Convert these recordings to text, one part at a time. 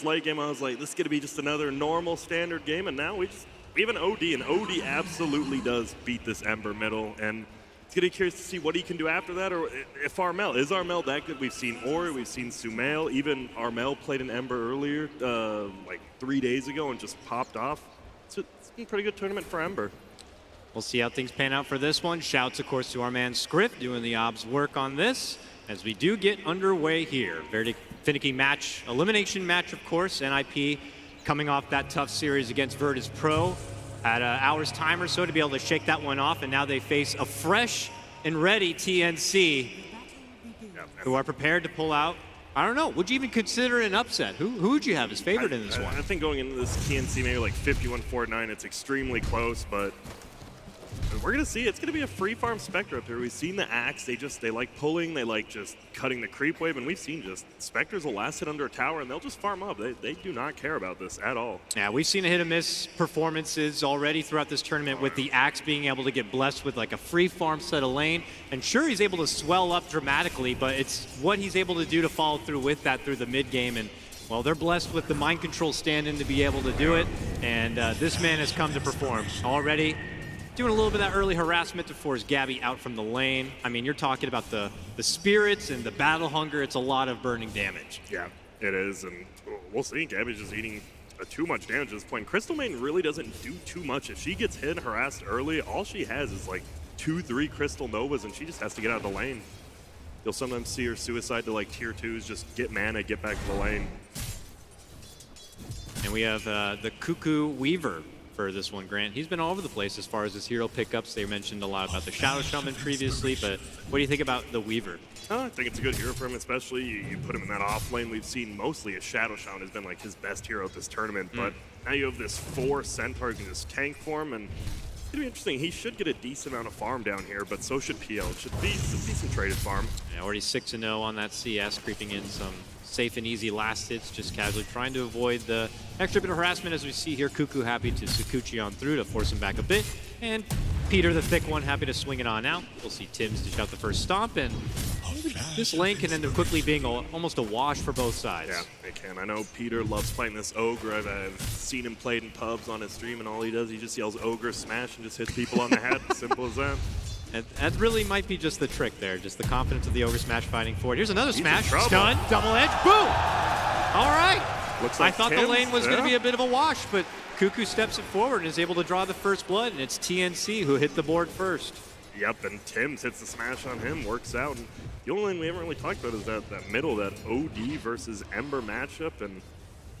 late game, I was like, this is going to be just another normal standard game, and now we have an OD, and OD absolutely does beat this Ember middle, and it's going to be curious to see what he can do after that, or if Armel, is Armel that good? We've seen Ori, we've seen Sumail, even Armel played an Ember earlier, like 3 days ago, and just popped off. It's been a pretty good tournament for Ember. We'll see how things pan out for this one. Shouts, of course, to our man Scriff doing the obs work on this as we do get underway here. Very finicky match, elimination match, of course. NIP coming off that tough series against Virtus Pro. Had an hour's time or so to be able to shake that one off, and now they face a fresh and ready TNC who are prepared to pull out. I don't know. Would you even consider an upset? Who would you have as favorite in this one? I think going into this TNC maybe like 51-49, it's extremely close, but we're going to see. It's going to be a free farm Spectre up here. We've seen the Axe. They like pulling. They like just cutting the creep wave. And we've seen just Spectres will last hit under a tower, and they'll just farm up. They do not care about this at all. Yeah, we've seen a hit-and-miss performances already throughout this tournament with the Axe being able to get blessed with like a free farm set of lane. And sure, he's able to swell up dramatically, but it's what he's able to do to follow through with that through the mid-game. And well, they're blessed with the mind control stand-in to be able to do it. And this man has come to perform already. Doing a little bit of that early harassment to force Gabby out from the lane. I mean, you're talking about the spirits and the battle hunger. It's a lot of burning damage. Yeah, it is, and we'll see. Gabby's just eating too much damage at this point. Crystal Main really doesn't do too much. If she gets hit and harassed early, all she has is like 2-3 Crystal Novas, and she just has to get out of the lane. You'll sometimes see her suicide to like tier 2s, just get mana, get back to the lane. And we have the Cuckoo Weaver for this one, Grant. He's been all over the place as far as his hero pickups. They mentioned a lot about the Shadow Shaman previously, but what do you think about the Weaver? I think it's a good hero for him, especially you put him in that off lane. We've seen mostly a Shadow Shaman has been like his best hero at this tournament, but now you have this 4 Centaur who can just tank for him, and it's gonna be interesting. He should get a decent amount of farm down here, but so should PL. It should be some decent traded farm. Yeah, already 6-0 on that CS, creeping in some safe and easy last hits, just casually trying to avoid the extra bit of harassment as we see here. Cuckoo happy to Sakuchi on through to force him back a bit. And Peter, the thick one, happy to swing it on out. We'll see Tim's dish out the first stomp, and this lane can end up quickly being almost a wash for both sides. Yeah, it can. I know Peter loves playing this Ogre. I've seen him played in pubs on his stream, and all he does, he just yells Ogre smash and just hits people on the head. Simple as that. And that really might be just the trick there, just the confidence of the Ogre smash fighting forward. Here's another smash, stun, double edge, boom! All right. Looks like I thought the lane was going to be a bit of a wash, but Cuckoo steps it forward and is able to draw the first blood, and it's TNC who hit the board first. Yep, and Tim's hits the smash on him, works out. And the only thing we haven't really talked about is that middle, that OD versus Ember matchup, and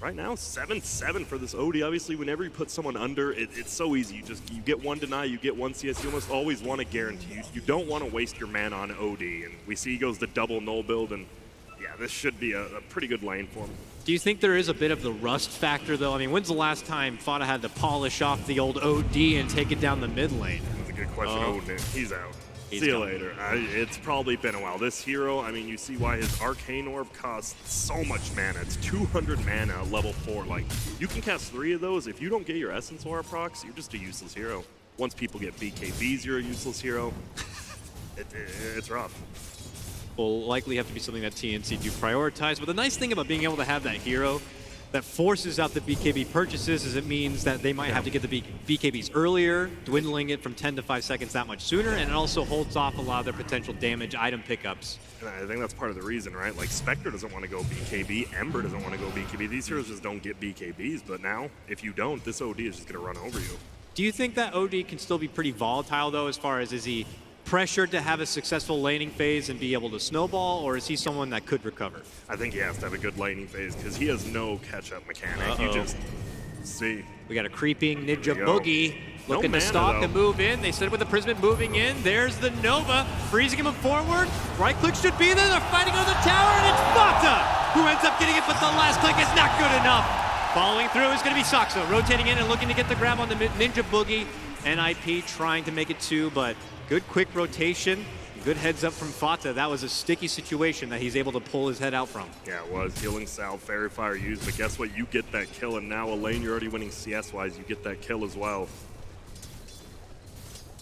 right now, 7-7 for this OD. Obviously, whenever you put someone under, it's so easy. You get one deny, you get one CS. You almost always want to guarantee. You don't want to waste your mana on OD. And we see he goes the double null build, and yeah, this should be a pretty good lane for him. Do you think there is a bit of the rust factor, though? I mean, when's the last time Fada had to polish off the old OD and take it down the mid lane? That's a good question. Odin, he's out. See you later. It's probably been a while. This hero, I mean, you see why his Arcane Orb costs so much mana. It's 200 mana at level 4. Like, you can cast 3 of those. If you don't get your Essence Aura procs, you're just a useless hero. Once people get BKBs, you're a useless hero. It's rough. Will likely have to be something that TNC do prioritize. But the nice thing about being able to have that hero that forces out the BKB purchases is it means that they might have to get the BKBs earlier, dwindling it from 10 to 5 seconds that much sooner, and it also holds off a lot of their potential damage item pickups. And I think that's part of the reason, right? Like, Spectre doesn't want to go BKB, Ember doesn't want to go BKB. These heroes just don't get BKBs, but now, if you don't, this OD is just going to run over you. Do you think that OD can still be pretty volatile, though, as far as is he pressured to have a successful laning phase and be able to snowball, or is he someone that could recover? I think he has to have a good laning phase because he has no catch-up mechanic. You just see. We got a creeping Ninja Boogie looking to mana, stalk though. the move in. They said with the Prism moving in. There's the Nova, freezing him forward. Right click should be there. They're fighting on the tower, and it's Fata who ends up getting it, but the last click is not good enough. Following through is going to be Saxo, rotating in and looking to get the grab on the Ninja Boogie. NIP trying to make it 2, but good quick rotation. Good heads up from Fata. That was a sticky situation that he's able to pull his head out from. Yeah, it was. Healing Salve, Fairy Fire used, but guess what? You get that kill, and now a lane you're already winning CS-wise, you get that kill as well.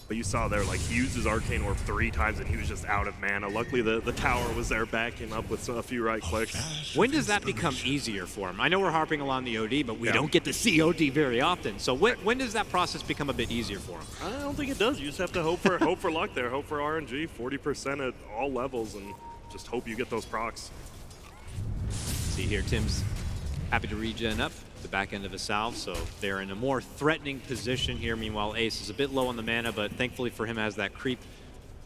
But you saw there, like, he used his Arcane Orb 3 times and he was just out of mana. Luckily, the tower was there backing him up with a few right clicks. When does that become easier for him? I know we're harping along the OD, but we don't get to see OD very often. So when does that process become a bit easier for him? I don't think it does. You just have to hope for luck there. Hope for RNG, 40% at all levels, and just hope you get those procs. See here, Tim's happy to regen up the back end of a salve, so they're in a more threatening position here. Meanwhile, Ace is a bit low on the mana, but thankfully for him has that creep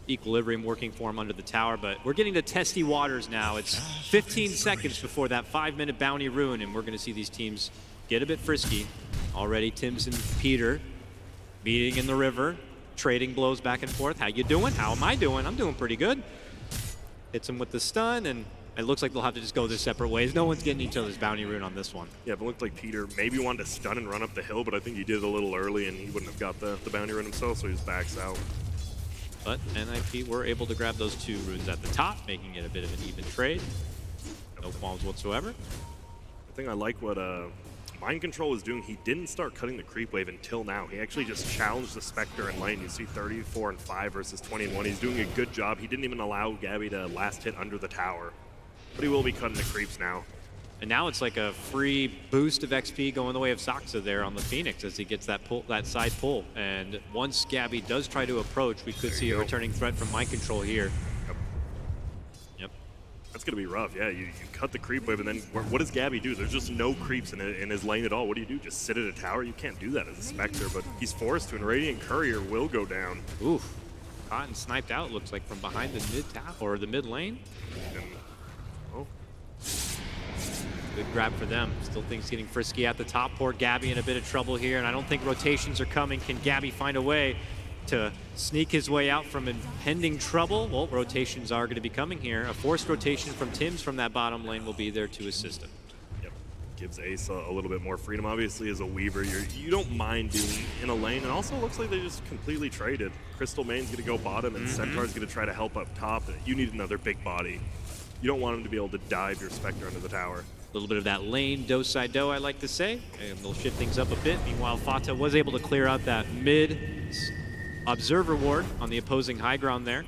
equilibrium working for him under the tower. But we're getting to testy waters now. It's 15 seconds before that 5-minute bounty ruin, and we're going to see these teams get a bit frisky. Already Tim's and Peter meeting in the river, trading blows back and forth. How you doing? How am I doing? I'm doing pretty good. Hits him with the stun, and it looks like they'll have to just go their separate ways. No one's getting each other's bounty rune on this one. Yeah, but it looked like Peter maybe wanted to stun and run up the hill, but I think he did it a little early and he wouldn't have got the bounty rune himself, so he just backs out. But NIP were able to grab those 2 runes at the top, making it a bit of an even trade. No qualms whatsoever. I think I like what Mind Control is doing. He didn't start cutting the creep wave until now. He actually just challenged the Spectre in lane. You see 34 and 5 versus 20 and 1. He's doing a good job. He didn't even allow Gabby to last hit under the tower. But he will be cutting the creeps now. And now it's like a free boost of XP going the way of Saksa there on the Phoenix as he gets that pull, that side pull. And once Gabby does try to approach, we could see a returning threat from Mind Control here. Yep. That's going to be rough. Yeah, you cut the creep wave, and then what does Gabby do? There's just no creeps in his lane at all. What do? Just sit at a tower? You can't do that as a Spectre, but he's forced to, and Radiant Courier will go down. Oof. Caught and sniped out, looks like, from behind the mid-tower, or the mid lane. And, oh. Good grab for them. Still things getting frisky at the top. Poor Gabby in a bit of trouble here, and I don't think rotations are coming. Can Gabby find a way to sneak his way out from impending trouble? Well, rotations are going to be coming here. A forced rotation from Tim's from that bottom lane will be there to assist him. Yep. Gives Ace a little bit more freedom. Obviously, as a Weaver, you don't mind being in a lane. And also looks like they just completely traded. Crystal Main's going to go bottom, and Centaur's going to try to help up top. You need another big body. You don't want him to be able to dive your Spectre under the tower. A little bit of that lane do-side-do, I like to say. And they'll shift things up a bit. Meanwhile, Fata was able to clear out that mid observer ward on the opposing high ground there.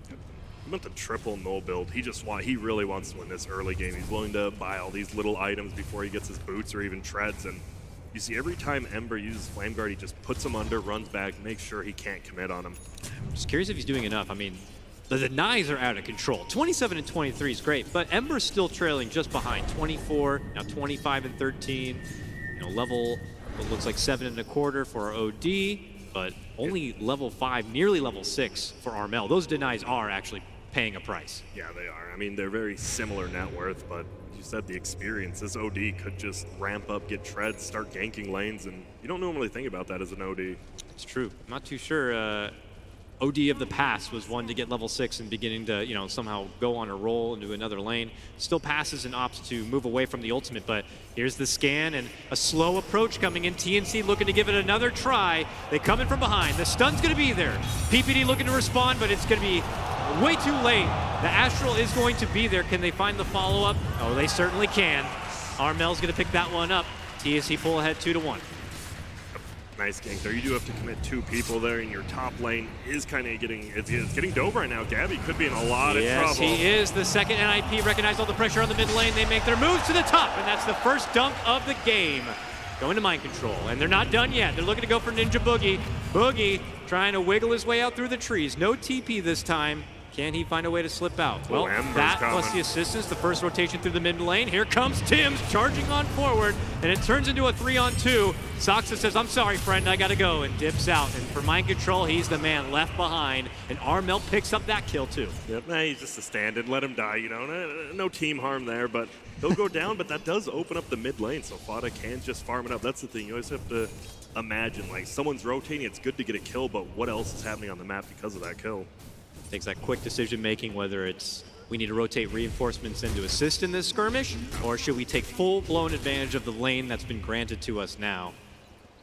He went the triple null build. He really wants to win this early game. He's willing to buy all these little items before he gets his boots or even treads. And you see every time Ember uses Flame Guard, he just puts him under, runs back, makes sure he can't commit on him. I'm just curious if he's doing enough. I mean, the denies are out of control. 27 and 23 is great, but Ember's still trailing just behind. 24, now 25 and 13. You know, level, it looks like 7.25 for OD, but only level 5, nearly level 6 for Armel. Those denies are actually paying a price. Yeah, they are. I mean, they're very similar net worth, but you said the experience. This OD could just ramp up, get treads, start ganking lanes, and you don't normally think about that as an OD. It's true. I'm not too sure. OD of the past was one to get level 6 and beginning to, you know, somehow go on a roll into another lane. Still passes and opts to move away from the ultimate, but here's the scan and a slow approach coming in. TNC looking to give it another try. They come in from behind. The stun's going to be there. PPD looking to respond, but it's going to be way too late. The Astral is going to be there. Can they find the follow-up? Oh, they certainly can. Armel's going to pick that one up. TNC pull ahead 2-1. Nice gank there. You do have to commit 2 people there, and your top lane is kind of getting dope right now. Gabby could be in a lot of trouble. Yes, he is. The second NIP recognize all the pressure on the mid lane. They make their moves to the top, and that's the first dunk of the game. Going to Mind Control, and they're not done yet. They're looking to go for Ninja Boogie. Boogie trying to wiggle his way out through the trees. No TP this time. Can he find a way to slip out? Well, that plus the assistance, the first rotation through the mid lane. Here comes Tim's charging on forward, and it turns into a 3-on-2. Saksa says, I'm sorry, friend, I gotta go, and dips out. And for Mind Control, he's the man left behind, and Armel picks up that kill too. Yep, he's just a stand-in, let him die, you know, no team harm there, but he'll go down, but that does open up the mid lane, so Fata can just farm it up. That's the thing, you always have to imagine, like, someone's rotating, it's good to get a kill, but what else is happening on the map because of that kill? Takes that quick decision making, whether it's we need to rotate reinforcements in to assist in this skirmish, or should we take full-blown advantage of the lane that's been granted to us now.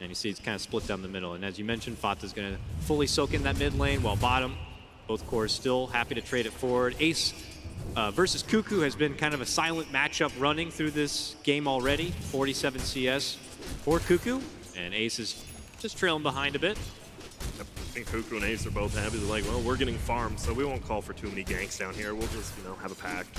And you see it's kind of split down the middle. And as you mentioned, Fata's going to fully soak in that mid lane, while bottom, both cores still happy to trade it forward. Ace versus Cuckoo has been kind of a silent matchup running through this game already. 47 CS for Cuckoo, and Ace is just trailing behind a bit. think Cuckoo and Ace are both happy. They're like, well, we're getting farmed, so we won't call for too many ganks down here. We'll just, you know, have a pact.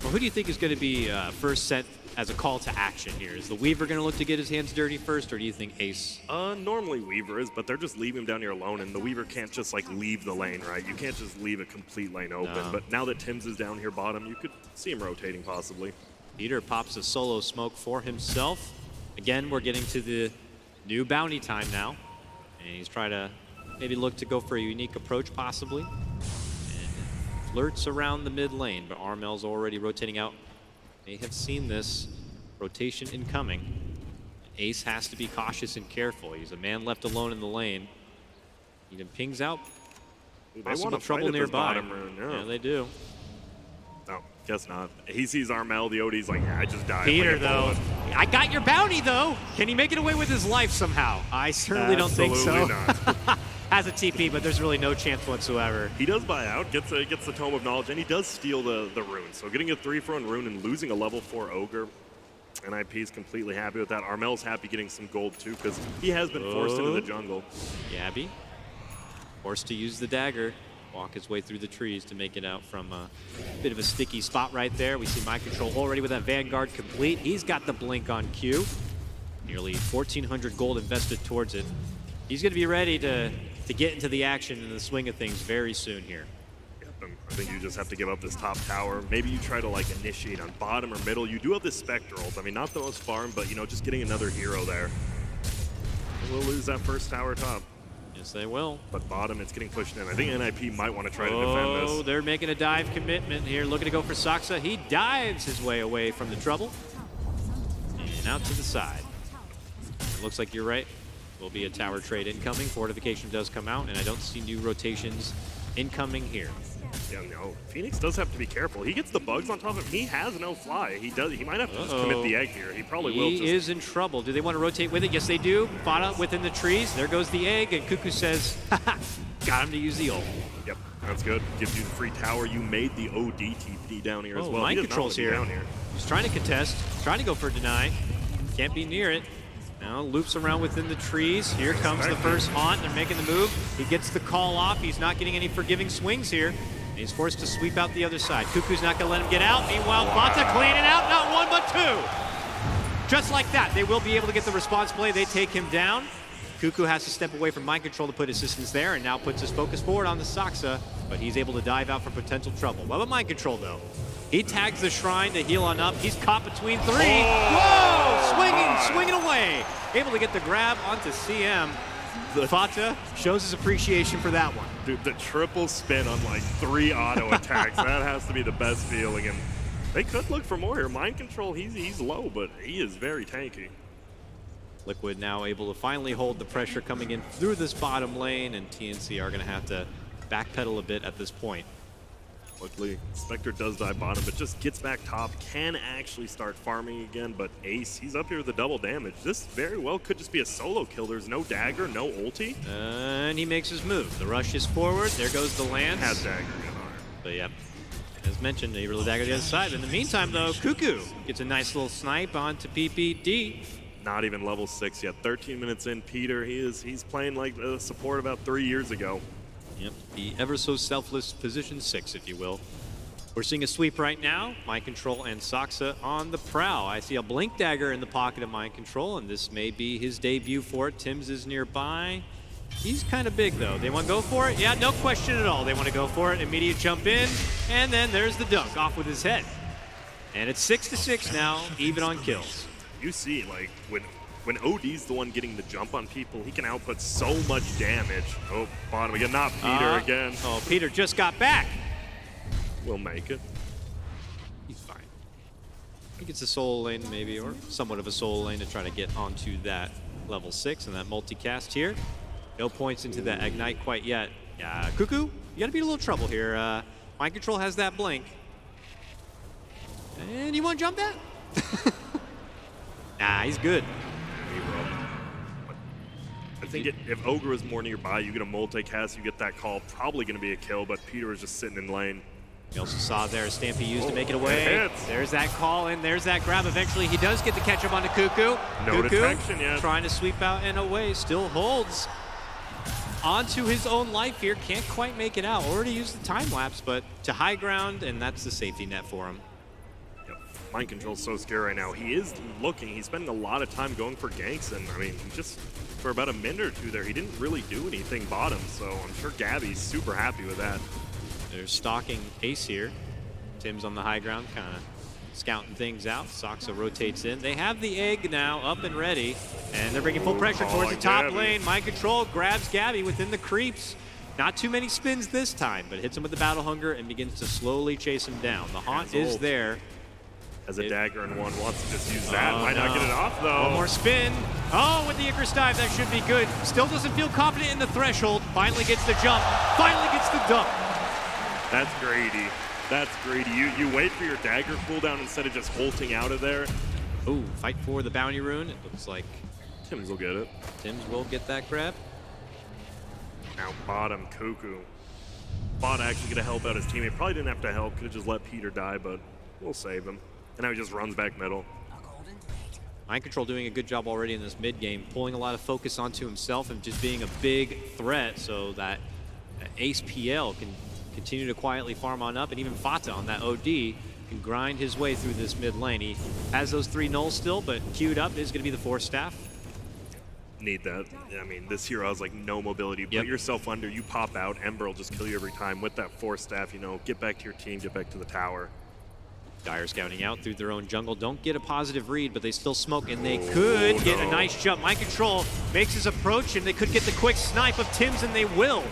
Well, who do you think is going to be first sent as a call to action here? Is the Weaver going to look to get his hands dirty first, or do you think Ace? Normally Weaver is, but they're just leaving him down here alone, and the Weaver can't just, like, leave the lane, right? You can't just leave a complete lane open. No. But now that Tim's is down here bottom, you could see him rotating possibly. Peter pops a solo smoke for himself. Again, we're getting to the new bounty time now. And he's trying to maybe look to go for a unique approach possibly. And flirts around the mid lane, but Armel's already rotating out. May have seen this rotation incoming. Ace has to be cautious and careful. He's a man left alone in the lane. He then pings out. Possible trouble nearby. Yeah, they do. No, guess not. He sees Armel, the OD's like, yeah, I just died. Peter, like though, I got your bounty, though. Can he make it away with his life somehow? I certainly don't think so. Not. Has a TP, but there's really no chance whatsoever. He does buy out, gets the Tome of Knowledge, and he does steal the rune. So getting a 3-for-1 rune and losing a level 4 Ogre, NIP is completely happy with that. Armel's happy getting some gold, too, because he has been forced into the jungle. Gabby, forced to use the dagger. Walk his way through the trees to make it out from a bit of a sticky spot right there. We see Mind Control already with that Vanguard complete. He's got the blink on cue. Nearly 1,400 gold invested towards it. He's going to be ready to get into the action and the swing of things very soon here. Yep, I think you just have to give up this top tower. Maybe you try to like initiate on bottom or middle. You do have this Spectre ult. I mean, not the most farm, but you know, just getting another hero there. And we'll lose that first tower top. Yes, they will. But bottom, it's getting pushed in. I think NIP might want to try to defend this. Oh, they're making a dive commitment here, looking to go for Saksa. He dives his way away from the trouble. And out to the side. It looks like you're right. Will be a tower trade incoming. Fortification does come out, and I don't see new rotations incoming here. Yeah, no. Phoenix does have to be careful. He gets the bugs on top of him. He has no fly. He might have to just commit the egg here. He probably will. He is in trouble. Do they want to rotate with it? Yes, they do. Fada within the trees. There goes the egg, and Cuckoo says, haha, got him to use the ult. Yep, that's good. Gives you the free tower. You made the OD TP down here as well. Mind Control's here. Down here. He's trying to contest, trying to go for a deny. Can't be near it. Now loops around within the trees. Here comes the first haunt. They're making the move. He gets the call off. He's not getting any forgiving swings here. And he's forced to sweep out the other side. Cuckoo's not going to let him get out. Meanwhile, Bata cleaning out. Not one, but two. Just like that, they will be able to get the response play. They take him down. Cuckoo has to step away from Mind Control to put assistance there, and now puts his focus forward on the Saksa, but he's able to dive out from potential trouble. What about Mind Control, though? He tags the Shrine to heal on up. He's caught between three. Whoa! Swinging away. Able to get the grab onto CM. Fata shows his appreciation for that one. Dude, the triple spin on like 3 auto attacks, that has to be the best feeling. And they could look for more here. Mind Control, he's low, but he is very tanky. Liquid now able to finally hold the pressure coming in through this bottom lane, and TNC are going to have to backpedal a bit at this point. Luckily, Spectre does die bottom, but just gets back top, can actually start farming again, but Ace, he's up here with the double damage. This very well could just be a solo kill. There's no dagger, no ulti. And he makes his move. The rush is forward. There goes the lance. Has dagger in arm. But yeah, as mentioned, a little dagger to the other side. In the meantime, though, Cuckoo gets a nice little snipe onto PPD. Not even level 6 yet. 13 minutes in, Peter, he's playing like the support about 3 years ago. Yep, the ever so selfless position 6, if you will. We're seeing a sweep right now. Mind Control and Saksa on the prowl. I see a blink dagger in the pocket of Mind Control, and this may be his debut for it. Tim's is nearby. He's kind of big, though. They want to go for it? Yeah, no question at all. They want to go for it. Immediate jump in, and then there's the dunk off with his head. And it's 6-6 now, even on kills. You see, like, when OD's the one getting the jump on people, he can output so much damage. Oh, bottom again, not Peter again. Oh, Peter just got back. We'll make it. He's fine. He gets a soul lane maybe, or somewhat of a soul lane to try to get onto that level 6 and that multicast here. No points into that ignite quite yet. Yeah, Cuckoo, you gotta be in a little trouble here. Mind Control has that blink. And you wanna jump that? Nah, he's good. I think if Ogre is more nearby, you get a multicast, you get that call, probably going to be a kill, but Peter is just sitting in lane. You also saw there Stampy used to make it away. There's that call and there's that grab. Eventually he does get the catch up onto Cuckoo. No detection yet. Trying to sweep out and away, still holds. onto his own life here. Can't quite make it out. Already used the time lapse, but to high ground, and that's the safety net for him. Yep. Mind control's so scary right now. He is looking. He's spending a lot of time going for ganks, and I mean, he just for about a minute or two there, he didn't really do anything bottom. So I'm sure Gabby's super happy with that. They're stalking Ace here. Tim's on the high ground, kind of scouting things out. Soxa rotates in. They have the egg now up and ready, and they're bringing full pressure towards the top lane. Mind control grabs Gabby within the creeps. Not too many spins this time, but hits him with the battle hunger and begins to slowly chase him down. The haunt is there. Has a dagger in one, wants to just use that. Might not get it off though. One more spin. Oh, with the Icarus dive, that should be good. Still doesn't feel confident in the threshold. Finally gets the jump. Finally gets the dunk. That's greedy. That's greedy. You wait for your dagger cooldown instead of just bolting out of there. Ooh, fight for the bounty rune. It looks like Tims will get it. Tims will get that grab. Now bottom, Cuckoo. Bot actually gonna help out his teammate. Probably didn't have to help. Could have just let Peter die, but we'll save him. And now he just runs back middle. Mind control doing a good job already in this mid game, pulling a lot of focus onto himself and just being a big threat so that Ace PL can continue to quietly farm on up, and even Fata on that OD can grind his way through this mid lane. He has those 3 nulls still, but queued up is going to be the 4 staff. Need that. I mean, this hero has like no mobility. Put yourself under, you pop out, Ember will just kill you every time. With that 4 staff, you know, get back to your team, get back to the tower. Dire scouting out through their own jungle. Don't get a positive read, but they still smoke, and they could get a nice jump. Mind control makes his approach, and they could get the quick snipe of Tims, and they will.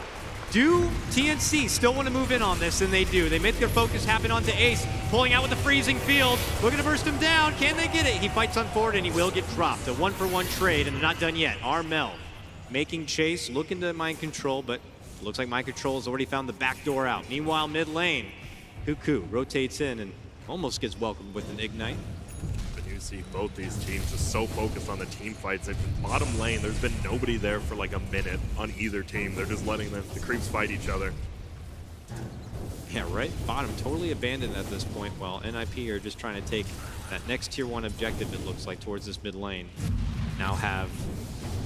Do TNC still want to move in on this? And they do. They make their focus happen onto Ace, pulling out with the freezing field, looking to burst him down. Can they get it? He fights on forward, and he will get dropped. A 1-for-1 trade, and they're not done yet. Armel making chase, looking to mind control, but looks like mind control has already found the back door out. Meanwhile, mid lane, Cuckoo rotates in and almost gets welcomed with an ignite. But you see both these teams just so focused on the team fights. Like bottom lane, there's been nobody there for like a minute on either team. They're just letting the creeps fight each other. Yeah, right. Bottom totally abandoned at this point, while NIP are just trying to take that next tier 1 objective, it looks like, towards this mid lane. Now have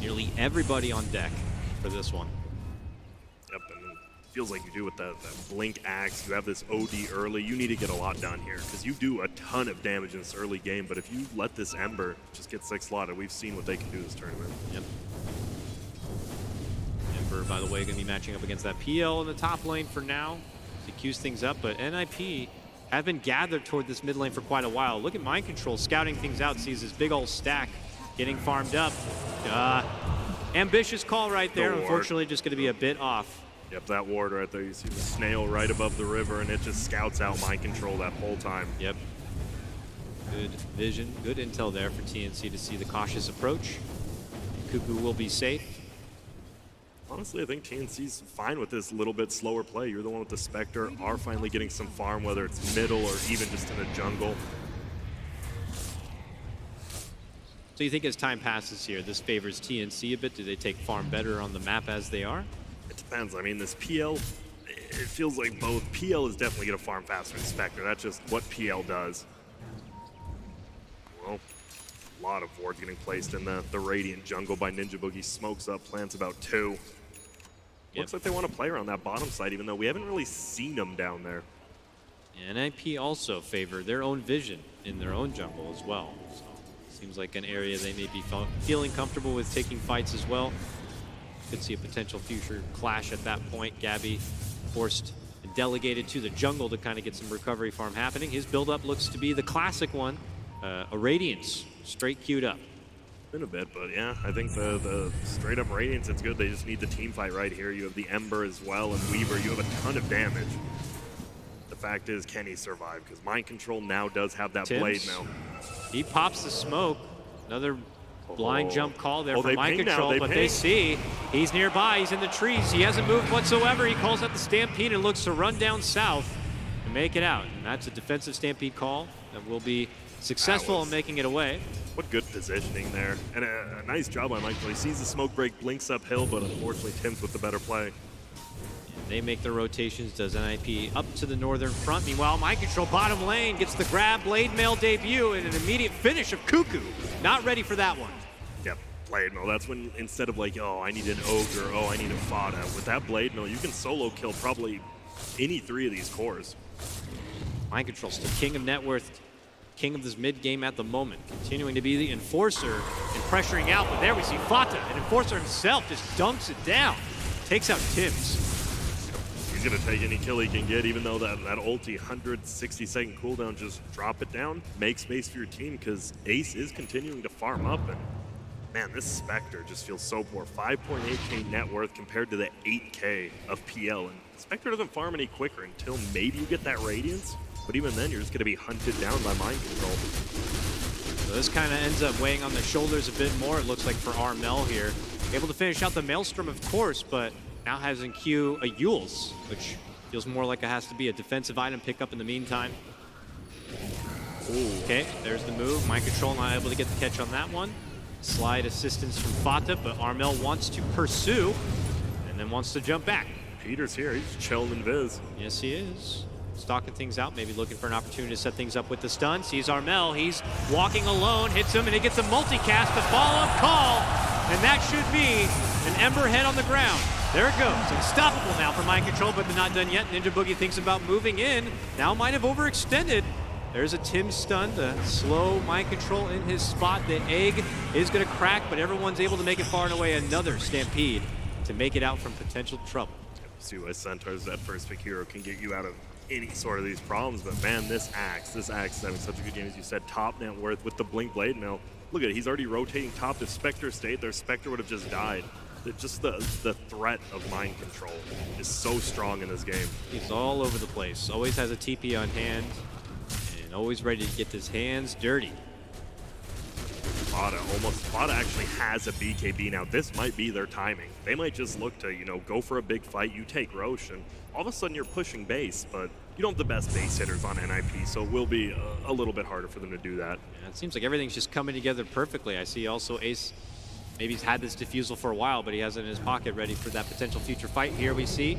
nearly everybody on deck for this one. Yep, and it feels like you do with that Blink Axe. You have this OD early. You need to get a lot done here because you do a ton of damage in this early game, but if you let this Ember just get 6 slotted, we've seen what they can do this tournament. Yep. Ember, by the way, going to be matching up against that PL in the top lane for now. He queues things up, but NIP have been gathered toward this mid lane for quite a while. Look at mind control scouting things out, sees this big old stack getting farmed up. Ambitious call right there. Unfortunately, just going to be a bit off. Yep, that ward right there. You see the snail right above the river, and it just scouts out mind control that whole time. Yep. Good vision, good intel there for TNC to see the cautious approach. Cuckoo will be safe. Honestly, I think TNC's fine with this little bit slower play. You're the one with the Spectre, are finally getting some farm, whether it's middle or even just in the jungle. So you think as time passes here, this favors TNC a bit? Do they take farm better on the map as they are? It depends. I mean, this PL, it feels like both. PL is definitely going to farm faster than Spectre. That's just what PL does. Well, a lot of wards getting placed in the Radiant jungle by Ninja Boogie. Smokes up, plants about 2. Looks like they want to play around that bottom side, even though we haven't really seen them down there. NIP also favor their own vision in their own jungle as well. So seems like an area they may be feeling comfortable with taking fights as well. Could see a potential future clash at that point. Gabby forced and delegated to the jungle to kind of get some recovery farm happening. His build-up looks to be the classic one. A Radiance, straight queued up. Been a bit, but yeah, I think the straight-up Radiance, it's good. They just need the team fight right here. You have the Ember as well, and Weaver. You have a ton of damage. The fact is, can he survive? Because mind control now does have that blade now. He pops the smoke. Another blind jump call there for mind control, but they see he's nearby. He's in the trees. He hasn't moved whatsoever. He calls out the Stampede and looks to run down south and make it out. And that's a defensive Stampede call that will be successful in making it away. What good positioning there. And a nice job by Michael. He sees the smoke break, blinks uphill, but unfortunately Tim's with the better play. They make their rotations. Does NIP up to the northern front. Meanwhile, mind control bottom lane gets the grab, blade mail debut, and an immediate finish of Cuckoo. Not ready for that one. Yep. Blade Mill. That's when, instead of like, oh, I need an Ogre, oh, I need a Fada, with that Blade Mill, you can solo kill probably any 3 of these cores. Mind Control still king of net worth, king of this mid game at the moment, continuing to be the enforcer and pressuring out. But there we see Fata, and Enforcer himself just dunks it down, takes out Tims. He's gonna take any kill he can get, even though that ulti 160-second cooldown, just drop it down, make space for your team, because Ace is continuing to farm up. And man, this Spectre just feels so poor. 5.8k net worth compared to the 8k of PL, and Spectre doesn't farm any quicker until maybe you get that Radiance. But even then, you're just going to be hunted down by Mind Control. So this kind of ends up weighing on the shoulders a bit more, it looks like, for Armel here. Able to finish out the Maelstrom, of course, but now has in queue a Eul's, which feels more like it has to be a defensive item pickup in the meantime. Ooh. Okay, there's the move. Mind Control not able to get the catch on that one. Slide assistance from Fata, but Armel wants to pursue and then wants to jump back. Peter's here. He's chilling in Viz. Yes, he is. Stalking things out, maybe looking for an opportunity to set things up with the stun. Sees Armel, he's walking alone, hits him, and he gets a multicast, the follow-up call, and that should be an Ember head on the ground. There it goes. Unstoppable now for Mind Control, but they're not done yet. Ninja Boogie thinks about moving in. Now might have overextended. There's a Tim stun to slow Mind Control in his spot. The egg is going to crack, but everyone's able to make it far and away. Another Stampede to make it out from potential trouble. See why Centaurs, that first pick hero, can get you out of any sort of these problems. But man, this Axe is having such a good game. As you said, top net worth with the Blink Blade Mill. Look at it, he's already rotating top. If Spectre stayed there, Spectre would have just died. Just the threat of Mind Control is so strong in this game. He's all over the place. Always has a TP on hand and always ready to get his hands dirty. Fada actually has a BKB now. This might be their timing. They might just look to, go for a big fight. You take Roche, and all of a sudden you're pushing base, but you don't have the best base hitters on NIP, so it will be a little bit harder for them to do that. Yeah, it seems like everything's just coming together perfectly. I see also Ace, maybe he's had this defusal for a while, but he has it in his pocket ready for that potential future fight. Here we see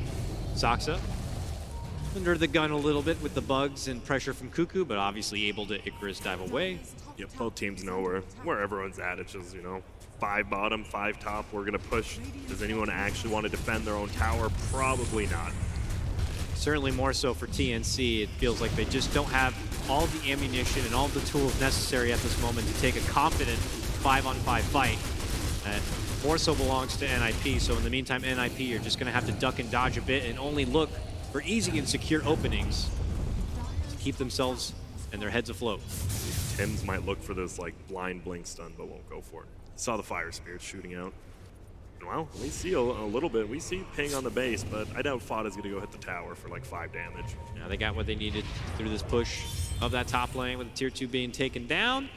Saksa under the gun a little bit with the bugs and pressure from Cuckoo, but obviously able to Icarus dive away. Yep, both teams know where everyone's at. It's just, 5 bottom, 5 top. We're going to push. Does anyone actually want to defend their own tower? Probably not. Certainly more so for TNC. It feels like they just don't have all the ammunition and all the tools necessary at this moment to take a confident 5-on-5 fight. That more so belongs to NIP. So in the meantime, NIP, you're just going to have to duck and dodge a bit and only look for easy and secure openings to keep themselves and their heads afloat. Tims might look for this blind blink stun, but won't go for it. Saw the Fire Spirit shooting out. Well, we see a little bit. We see ping on the base, but I doubt Fada's going to go hit the tower for 5 damage. Now they got what they needed through this push of that top lane with the tier 2 being taken down.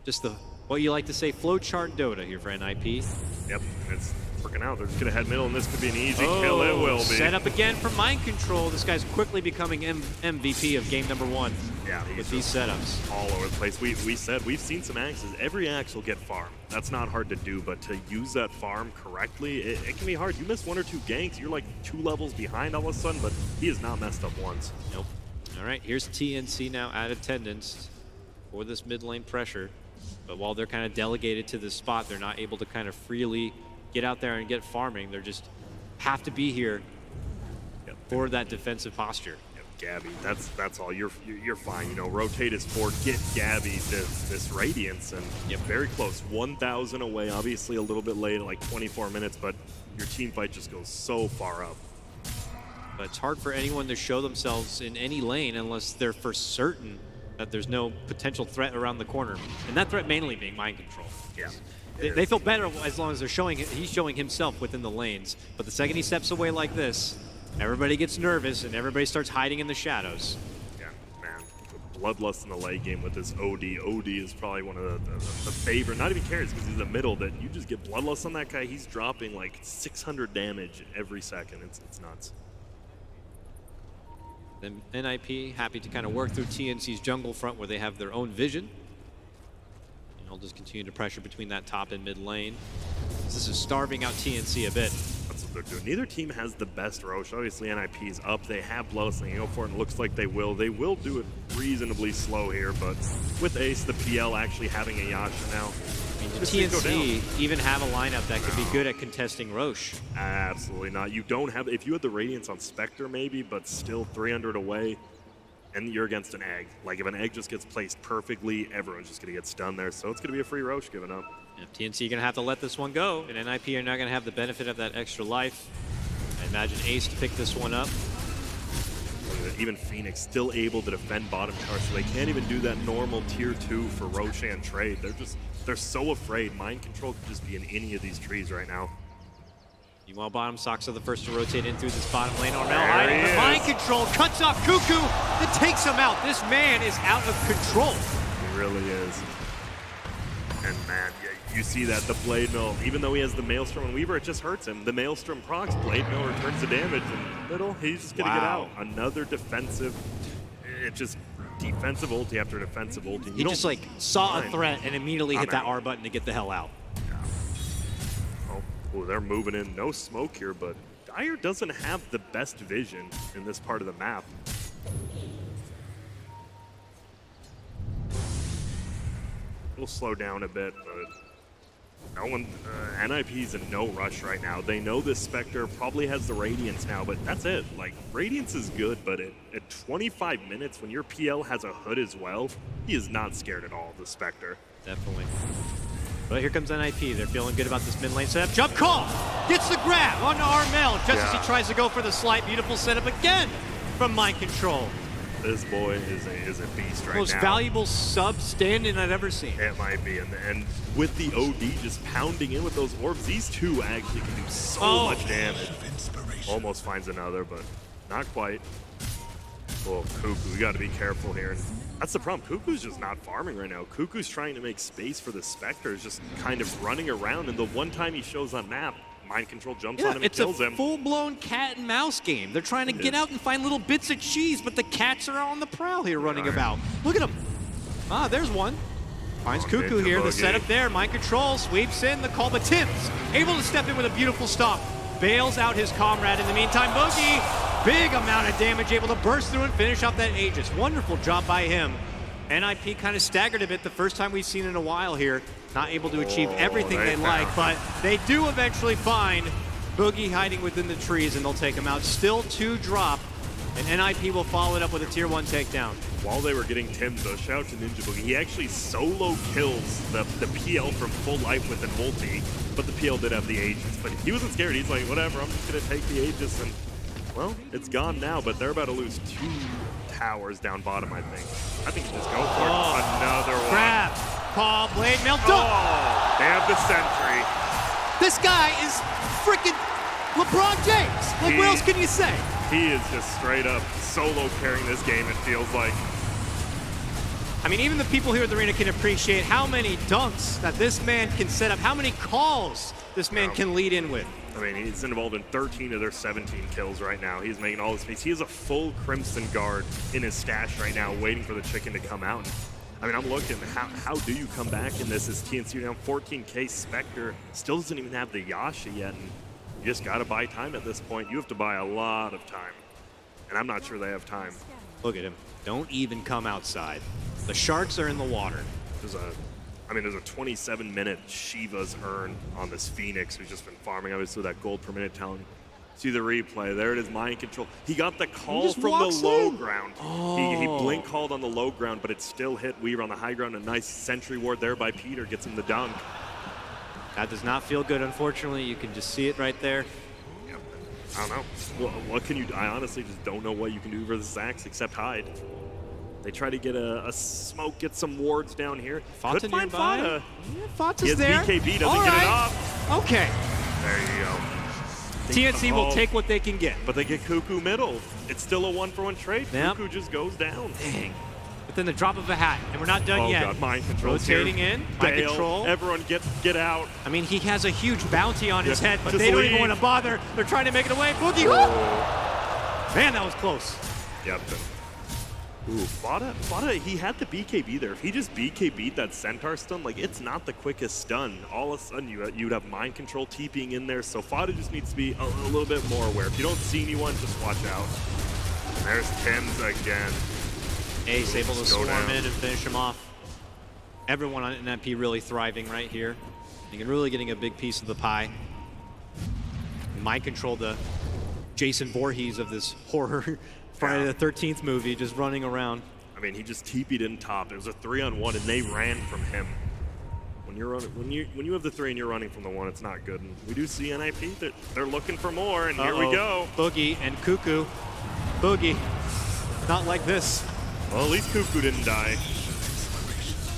Just what you like to say, flowchart Dota here for NIP. Yep, it's working out. They're just going to head middle, and this could be an easy kill. It will be. Set up again for Mind Control. This guy's quickly becoming MVP of game number 1. Yeah, with these setups. All over the place. We said we've seen some axes. Every axe will get farmed. That's not hard to do, but to use that farm correctly, it can be hard. You miss 1 or 2 ganks, you're 2 levels behind all of a sudden, but he has not messed up once. Nope. All right, here's TNC now at attendance for this mid lane pressure. But while they're kind of delegated to this spot, they're not able to kind of freely get out there and get farming. They're just have to be here for that defensive posture. Gabby, that's all. You're fine. Rotate is for get Gabby this Radiance, and very close. 1,000 away. Obviously a little bit late, 24 minutes, but your team fight just goes so far up. But it's hard for anyone to show themselves in any lane unless they're for certain that there's no potential threat around the corner, and that threat mainly being Mind Control. Yeah. They feel better as long as he's showing himself within the lanes. But the second he steps away like this, everybody gets nervous and everybody starts hiding in the shadows. Yeah, man. Bloodlust in the late game with this OD. OD is probably one of the favorite, not even carries because he's in the middle, that you just get Bloodlust on that guy. He's dropping 600 damage every second. It's nuts. Then NIP happy to kind of work through TNC's jungle front where they have their own vision. And I'll just continue to pressure between that top and mid lane. This is starving out TNC a bit. That's what they're doing. Neither team has the best Roche. Obviously, NIP's up. They have Bloodlust and they go for it, and it looks like they will. They will do it reasonably slow here, but with Ace, the PL actually having a Yasha now, I mean, the Just see it go TNC even have a lineup that could be good at contesting Roche. Absolutely not. You don't have, if you had the Radiance on Spectre maybe, but still 300 away, and you're against an egg. Like if an egg just gets placed perfectly, everyone's just gonna get stunned there. So it's gonna be a free Roche given up. If TNC gonna have to let this one go, and NIP are not gonna have the benefit of that extra life. I imagine Ace to pick this one up. Even Phoenix still able to defend bottom tower, so they can't even do that normal tier 2 for Roshan trade. They're so afraid. Mind control could just be in any of these trees right now. Meanwhile, bottom Sox are the first to rotate in through this bottom lane. Armel There hiding he the is. mind control, cuts off Cuckoo, that takes him out. This man is out of control. He really is. And man, yeah, you see that the Blade Mill, even though he has the Maelstrom and Weaver, it just hurts him. The Maelstrom procs, Blade Mill returns the damage, and middle, he's just gonna get out. Another defensive, it just defensive ulti after defensive ulti. He just like saw a threat and immediately hit that R button to get the hell out. Oh, they're moving in. No smoke here, but Dire doesn't have the best vision in this part of the map. We'll slow down a bit, but no one, NIP's in no rush right now. They know this Spectre probably has the Radiance now, but that's it. Like, Radiance is good, but at 25 minutes, when your PL has a hood as well, he is not scared at all of the Spectre. Definitely. But here comes NIP. They're feeling good about this mid lane setup. Jump call! Gets the grab onto Armel just as he tries to go for the slight. Beautiful setup again from Mind Control. This boy is a beast right now. Most valuable sub stand-in I've ever seen. It might be, and with the OD just pounding in with those orbs, these two actually can do so much damage. Almost finds another, but not quite. Well, Cuckoo, we got to be careful here. And that's the problem. Cuckoo's just not farming right now. Cuckoo's trying to make space for the Spectre, just kind of running around, and the one time he shows on map, Mind Control jumps on him and kills him. It's a full-blown cat and mouse game. They're trying to get out and find little bits of cheese, but the cats are on the prowl here running about. Look at him. Ah, there's one. Finds Cuckoo here. The setup there. Mind Control sweeps in the call, but Tim's able to step in with a beautiful stop. Bails out his comrade in the meantime. Boogie, big amount of damage, able to burst through and finish off that Aegis. Wonderful job by him. NIP kind of staggered a bit the first time we've seen in a while here. Not able to achieve everything they like, but they do eventually find Boogie hiding within the trees, and they'll take him out. Still 2 drop, and NIP will follow it up with a tier 1 takedown. While they were getting Tim's, shout out to Ninja Boogie, he actually solo kills the PL from full life with an ulti, but the PL did have the Aegis. But he wasn't scared. He's like, whatever, I'm just going to take the Aegis, and, well, it's gone now, but they're about to lose 2 towers down bottom, I think. I think you just go for it. Another one. Grab. Call, Blade Mail, dunk! Oh, they have the Sentry. This guy is freaking LeBron James. Like, what else can you say? He is just straight up solo carrying this game, it feels like. I mean, even the people here at the arena can appreciate how many dunks that this man can set up, how many calls this man can lead in with. I mean, he's involved in 13 of their 17 kills right now. He's making all this space. He has a full Crimson Guard in his stash right now, waiting for the chicken to come out. I mean, I'm looking, how do you come back in this as TNC down 14K? Spectre still doesn't even have the Yasha yet, and you just gotta buy time at this point. You have to buy a lot of time, and I'm not sure they have time. Look at him. Don't even come outside. The sharks are in the water. There's a 27-minute Shiva's earn on this Phoenix who's just been farming, obviously, that gold per minute talent. See the replay. There it is, Mind Control. He got the call from the low ground. He blink called on the low ground, but it still hit Weaver on the high ground. A nice sentry ward there by Peter gets him the dunk. That does not feel good, unfortunately. You can just see it right there. Yep. I don't know. What can you do? I honestly just don't know what you can do versus Axe except hide. They try to get a smoke, get some wards down here. Fata Could find nearby. Fata. Yeah, Fata's He has there. BKB, doesn't get it off. Okay. There you go. TNC will take what they can get. But they get Cuckoo middle. It's still a 1-for-1 trade. Yep. Cuckoo just goes down. Dang. Within the drop of a hat, and we're not done yet. Oh god, Mind Control. Rotating in, Mind Bail. Control. Everyone get out. I mean, he has a huge bounty on his head, but just they don't leave. even want to bother. They're trying to make it away. Boogie. Man, that was close. Yep. Ooh, Fata, he had the BKB there. If he just BKB'd that Centaur stun, like, it's not the quickest stun. All of a sudden, you'd have Mind Control TPing in there, so Fata just needs to be a little bit more aware. If you don't see anyone, just watch out. And there's Tim's again. Ace able to swarm in and finish him off. everyone on NIP really thriving right here. And really getting a big piece of the pie. Mind control, the Jason Voorhees of this horror Friday the 13th movie, just running around. I mean, he just TP'd in top. It was a 3-on-1, and they ran from him. When you're running, when you have the 3 and you're running from the 1, it's not good. And we do see NIP. They're looking for more, and here we go. Boogie and Cuckoo. Boogie, not like this. Well, at least Cuckoo didn't die.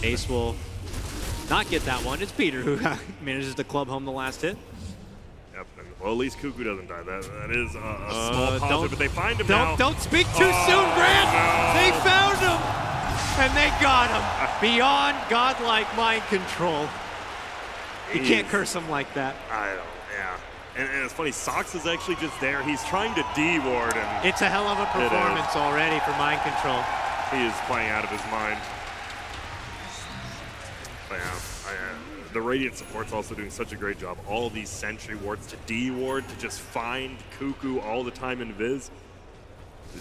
Ace will not get that one. It's Peter who manages to club home the last hit. Yep. And, well, at least Cuckoo doesn't die. That is a small positive, but they find him now. Don't speak too soon, Grant. No. They found him, and they got him. Beyond godlike mind control. You can't curse him like that. I don't. Yeah. And it's funny, Sox is actually just there. He's trying to D-ward, and it's a hell of a performance already for mind control. He is playing out of his mind. But yeah, the Radiant support's also doing such a great job. All these sentry wards to D-ward, to just find Cuckoo all the time in Viz.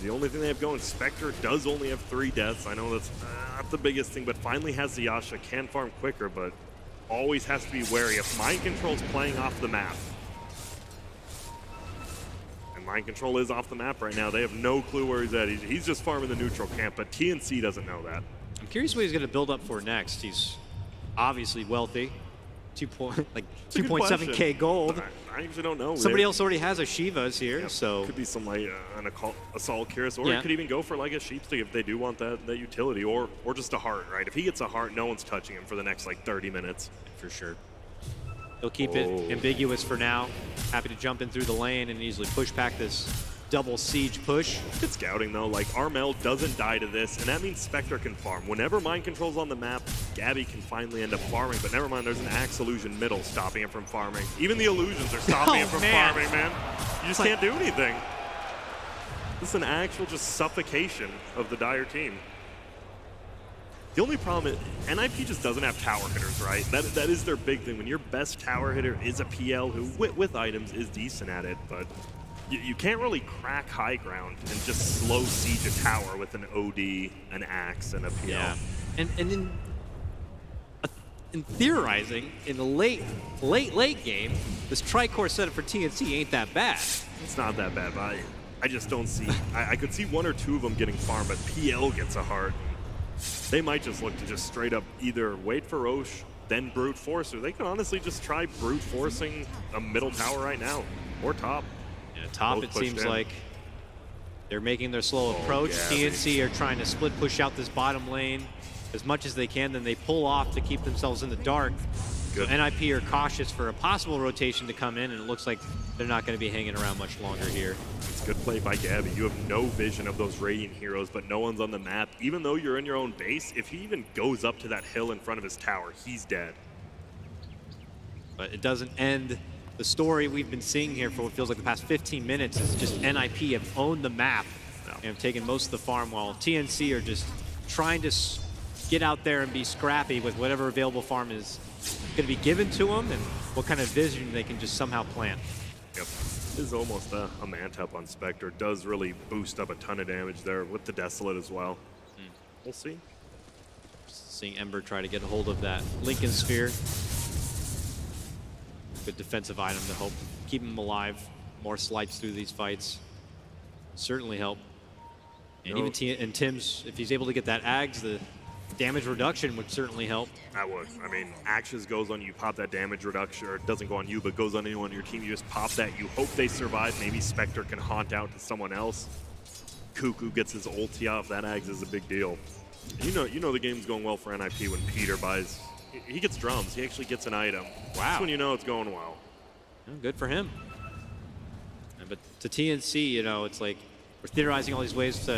The only thing they have going, Spectre does only have 3 deaths. I know that's not the biggest thing, but finally has the Yasha, can farm quicker, but always has to be wary if mind control's playing off the map. And mind control is off the map right now. They have no clue where he's at. He's just farming the neutral camp, but TNC doesn't know that. I'm curious what he's going to build up for next. He's obviously wealthy. 2.7K gold. I usually don't know. Somebody else already has a Shiva's here, yeah, so could be some like an Assault Curious, or yeah. it could even go for like a Sheepstick if they do want that utility, or just a heart, right? If he gets a heart, no one's touching him for the next like 30 minutes. For sure. He'll keep it ambiguous for now. Happy to jump in through the lane and easily push back this double siege push. Good scouting though, like Armel doesn't die to this, and that means Spectre can farm. Whenever mind control's on the map, Gabby can finally end up farming, but never mind, there's an Axe Illusion middle stopping him from farming. Even the illusions are stopping him from farming, man. You just can't do anything. This is an actual just suffocation of the Dire team. The only problem is NIP just doesn't have tower hitters, right? That is their big thing. When your best tower hitter is a PL who, with items, is decent at it, but you can't really crack high ground and just slow siege a tower with an OD, an Axe, and a PL. Yeah, and in theorizing, in the late game, this Tricore setup for TNC ain't that bad. It's not that bad, but I just don't see. I could see 1 or 2 of them getting farmed, but PL gets a heart. They might just look to just straight up either wait for Roche, then brute force, or they can honestly just try brute forcing a middle tower right now, or top. Yeah, top, both it seems in. like they're making their slow approach. Gabby. TNC are trying to split push out this bottom lane as much as they can, then they pull off to keep themselves in the dark. Good. So NIP are cautious for a possible rotation to come in, and it looks like they're not going to be hanging around much longer here. It's good play by Gabby. You have no vision of those Radiant heroes, but no one's on the map. Even though you're in your own base, if he even goes up to that hill in front of his tower, he's dead. But it doesn't end the story we've been seeing here for what feels like the past 15 minutes. Is just NIP have owned the map and have taken most of the farm, while TNC are just trying to get out there and be scrappy with whatever available farm is going to be given to them and what kind of vision they can just somehow plant. Yep. This is almost a Mantap on Spectre. Does really boost up a ton of damage there with the Desolate as well. We'll see. Seeing Ember try to get a hold of that Lincoln Sphere. Good defensive item to help keep him alive. More slides through these fights certainly help. And even Tim's, if he's able to get that Ags, the damage reduction would certainly help. That would. I mean, Actions goes on you, pop that damage reduction, or it doesn't go on you, but goes on anyone on your team. You just pop that. You hope they survive. Maybe Spectre can haunt out to someone else. Cuckoo gets his ulti off. That Ags is a big deal. You know the game's going well for NIP when Peter buys. He gets drums. He actually gets an item. Wow. That's when you know it's going well. Yeah, good for him. But to TNC, you know, it's like we're theorizing all these ways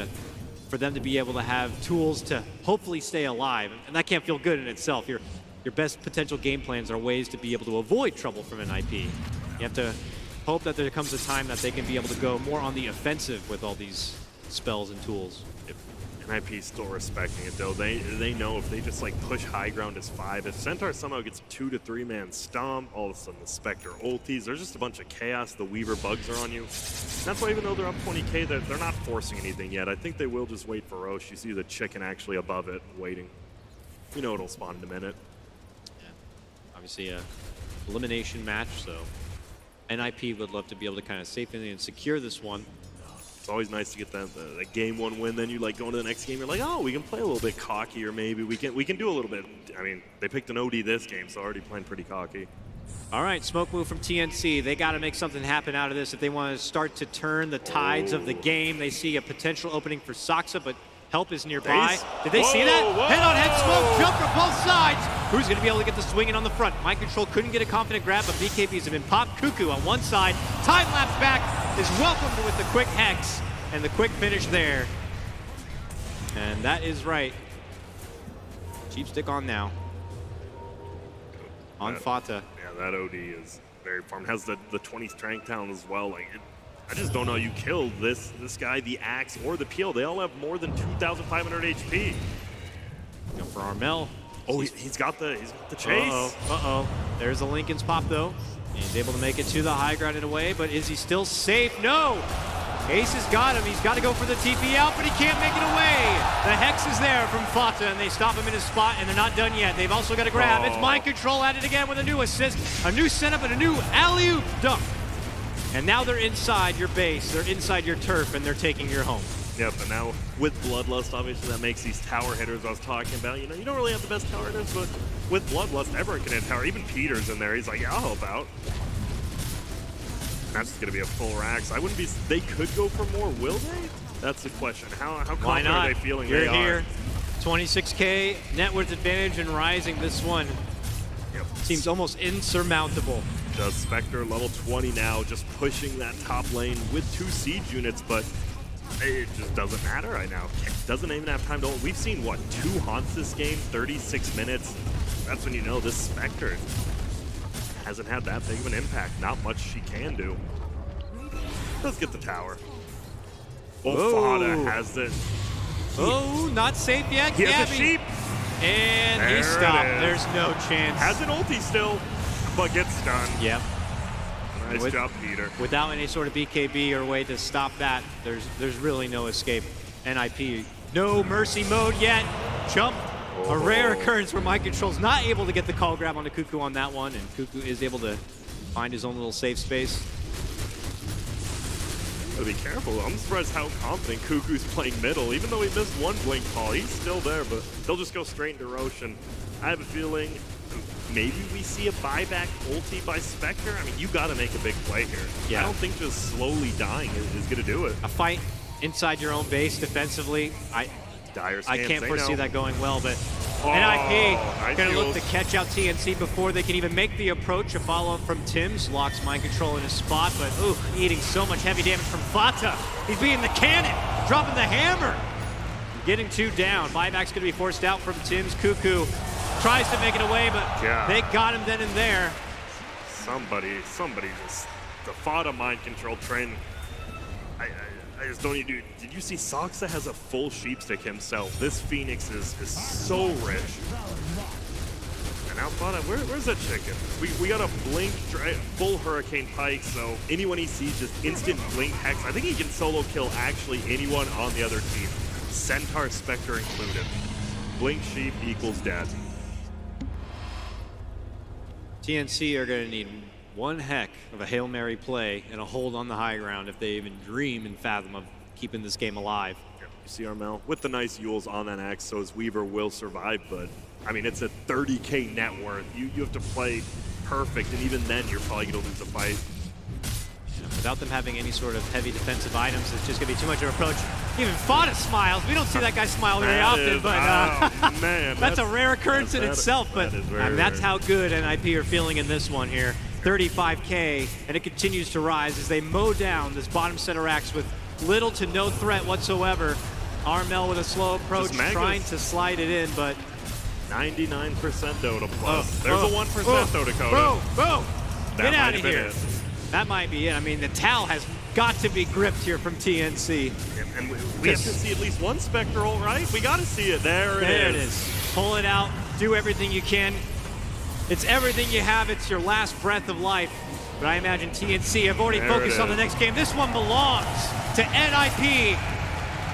for them to be able to have tools to hopefully stay alive, and that can't feel good in itself. Your best potential game plans are ways to be able to avoid trouble from NIP. You have to hope that there comes a time that they can be able to go more on the offensive with all these spells and tools. NIP's still respecting it though. They know if they just like push high ground as 5, if Centaur somehow gets 2 to 3 man stomp, all of a sudden the Spectre ultis, there's just a bunch of chaos. The Weaver bugs are on you. That's why even though they're up 20k, they're not forcing anything yet. I think they will just wait for Roche. You see the chicken actually above it waiting. You know it'll spawn in a minute. Yeah. Obviously a elimination match, so NIP would love to be able to kind of safely and secure this one. It's always nice to get that game one win. Then you like go into the next game. You're like, oh, we can play a little bit cocky, or maybe we can do a little bit. I mean, they picked an OD this game, so already playing pretty cocky. All right, smoke move from TNC. They got to make something happen out of this if they want to start to turn the tides of the game. They see a potential opening for Soxa, but help is nearby. Did they see that? Head-on-head smoke, jump from both sides. Who's going to be able to get the swing in on the front? Mind Control couldn't get a confident grab, but BKBs have been popped. Cuckoo on one side. Time lapse back is welcomed with the quick hex and the quick finish there. And that is right. Cheap stick on now. On Fata. Yeah, that OD is very farmed. Has the 20 strength down as well. Like, I just don't know you killed this guy, the Axe, or the Peel. They all have more than 2,500 HP. Go for Armel. Oh, he's got the chase. Uh-oh. There's a Lincoln's pop, though. He's able to make it to the high ground in a way, but is he still safe? No! Ace has got him. He's got to go for the TP out, but he can't make it away. The Hex is there from Fata, and they stop him in his spot, and they're not done yet. They've also got to grab. It's Mind Control at it again with a new assist, a new setup, and a new alley-oop dunk. And now they're inside your base, they're inside your turf, and they're taking your home. Yep, and now with Bloodlust, obviously that makes these tower hitters I was talking about. You know, you don't really have the best tower hitters, but with Bloodlust, everyone can hit tower. Even Peter's in there. He's like, yeah, I'll help out. And that's just going to be a full Rax. I wouldn't be. They could go for more, will they? That's the question. How confident are they feeling You're they here. are? 26K net worth advantage and rising. This one seems almost insurmountable. Does Spectre level 20 now, just pushing that top lane with 2 siege units, but it just doesn't matter right now. Doesn't even have time to. We've seen what, 2 haunts this game, 36 minutes. That's when you know this Spectre hasn't had that big of an impact. Not much she can do. Let's get the tower. Fata has it. Oh, not safe yet. He has a sheep. And there he stopped. There's no chance. Has an ulti still, but gets stunned. Yep. Nice job, Peter. Without any sort of BKB or way to stop that, there's really no escape. NIP, no mercy mode yet. Jump. A rare occurrence where Mind Control's not able to get the call grab onto Cuckoo on that one, and Cuckoo is able to find his own little safe space. Gotta be careful. I'm surprised how confident Cuckoo's playing middle. Even though he missed one blink call, he's still there, but they'll just go straight into Roshan. I have a feeling maybe we see a buyback ulti by Spectre. I mean, you gotta make a big play here. Yeah. I don't think just slowly dying is gonna do it. A fight inside your own base defensively, I can't foresee that going well, but NIP gonna look to catch out TNC before they can even make the approach. A follow-up from Tim's locks Mind Control in his spot, but ooh, eating so much heavy damage from Fata. He's being the cannon, dropping the hammer. Getting 2 down. Buyback's gonna be forced out from Tim's. Cuckoo tries to make it away, but they got him then and there. Somebody just, the Fata Mind Control train. I just don't even do. Did you see Soxa has a full sheep stick himself? This Phoenix is so rich. And now Fata, where's that chicken? We got a blink, full Hurricane Pike, so anyone he sees just instant blink hex. I think he can solo kill actually anyone on the other team. Centaur, Spectre included. Blink sheep equals dead. TNC are gonna need one heck of a Hail Mary play and a hold on the high ground if they even dream and fathom of keeping this game alive. You see Armel with the nice Yules on that axe, so his Weaver will survive, but I mean, it's a 30K net worth. You have to play perfect, and even then you're probably gonna lose the fight. Without them having any sort of heavy defensive items, it's just gonna be too much of an approach. Even Fata smiles. We don't see that guy smile very often, but man, that's a rare occurrence in itself, but that's how good NIP are feeling in this one here. 35K, and it continues to rise as they mow down this bottom center axe with little to no threat whatsoever. Armel with a slow approach, trying to slide it in, but 99% Dota plus. There's a 1% though, Dakota. Get out of here. That might be it. I mean, the Tal has got to be gripped here from TNC. And we have to see at least one Spectral, right? We got to see it. There it is. Pull it out. Do everything you can. It's everything you have. It's your last breath of life. But I imagine TNC have already focused on the next game. This one belongs to NIP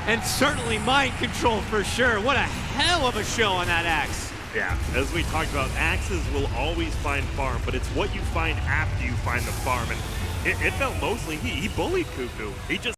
and certainly Mind Control for sure. What a hell of a show on that axe. Yeah, as we talked about, axes will always find farm, but it's what you find after you find the farm. And it felt mostly he bullied Cuckoo. He just